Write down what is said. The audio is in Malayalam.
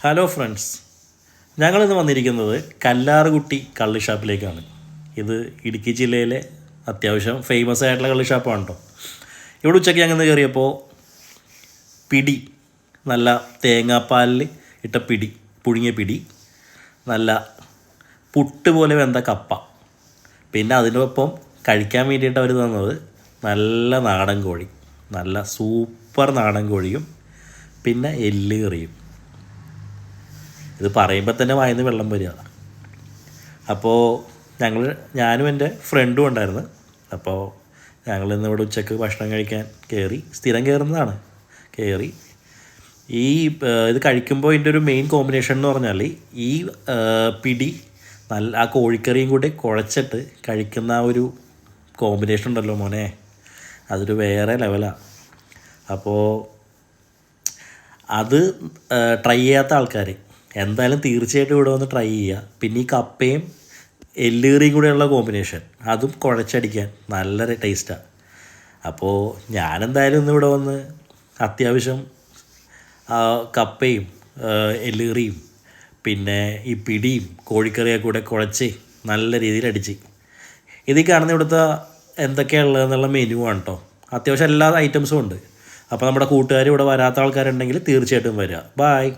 ഹലോ ഫ്രണ്ട്സ്, ഞങ്ങളിന്ന് വന്നിരിക്കുന്നത് കല്ലാറുകുട്ടി കള്ള് ഷാപ്പിലേക്കാണ്. ഇത് ഇടുക്കി ജില്ലയിലെ അത്യാവശ്യം ഫേമസ് ആയിട്ടുള്ള കള്ള് ഷാപ്പാണ് കേട്ടോ. ഇവിടെ ഉച്ചയ്ക്ക് ഞങ്ങൾ കയറിയപ്പോൾ പിടി, നല്ല തേങ്ങാപ്പാലിൽ ഇട്ട പിടി, പുഴുങ്ങിയ പിടി, നല്ല പുട്ട് പോലെ വെന്ത കപ്പ, പിന്നെ അതിനൊപ്പം കഴിക്കാൻ വേണ്ടിയിട്ട് അവർ തന്നത് നല്ല നാടൻ കോഴി, നല്ല സൂപ്പർ നാടൻ കോഴിയും പിന്നെ എല്ല് കറിയും. ഇത് പറയുമ്പോൾ തന്നെ വായിന്ന് വെള്ളം വരിക. അപ്പോൾ ഞാനും എൻ്റെ ഫ്രണ്ടും ഉണ്ടായിരുന്നു. അപ്പോൾ ഞങ്ങളിന്ന് ഇവിടെ ഉച്ചയ്ക്ക് ഭക്ഷണം കഴിക്കാൻ കയറി, സ്ഥിരം കയറുന്നതാണ്. കയറി ഇത് കഴിക്കുമ്പോൾ ഇതിൻ്റെ ഒരു മെയിൻ കോമ്പിനേഷൻ എന്ന് പറഞ്ഞാൽ ഈ പിടി നല്ല ആ കോഴിക്കറിയും കൂടി കുഴച്ചിട്ട് കഴിക്കുന്ന ആ ഒരു കോമ്പിനേഷൻ ഉണ്ടല്ലോ മോനെ, അതൊരു വേറെ ലെവലാണ്. അപ്പോൾ അത് ട്രൈ ചെയ്യാത്ത ആൾക്കാർ എന്തായാലും തീർച്ചയായിട്ടും ഇവിടെ വന്ന് ട്രൈ ചെയ്യുക. പിന്നെ ഈ കപ്പയും എല്ലുകറിയും കൂടെയുള്ള കോമ്പിനേഷൻ, അതും കുഴച്ചടിക്കാൻ നല്ല ടേസ്റ്റാണ്. അപ്പോൾ ഞാനെന്തായാലും ഇന്ന് ഇവിടെ വന്ന് അത്യാവശ്യം കപ്പയും എല്ലുകറിയും പിന്നെ ഈ പിടിയും കോഴിക്കറിയൊക്കെ കൂടെ കുഴച്ച് നല്ല രീതിയിൽ അടിച്ച്. ഇതിൽ കാണുന്ന ഇവിടുത്തെ എന്തൊക്കെയാണുള്ളതെന്നുള്ള മെനു ആണ് കേട്ടോ. അത്യാവശ്യം എല്ലാ ഐറ്റംസും ഉണ്ട്. അപ്പോൾ നമ്മുടെ കൂട്ടുകാർ ഇവിടെ വരാത്ത ആൾക്കാരുണ്ടെങ്കിൽ തീർച്ചയായിട്ടും വരിക. ബായ്.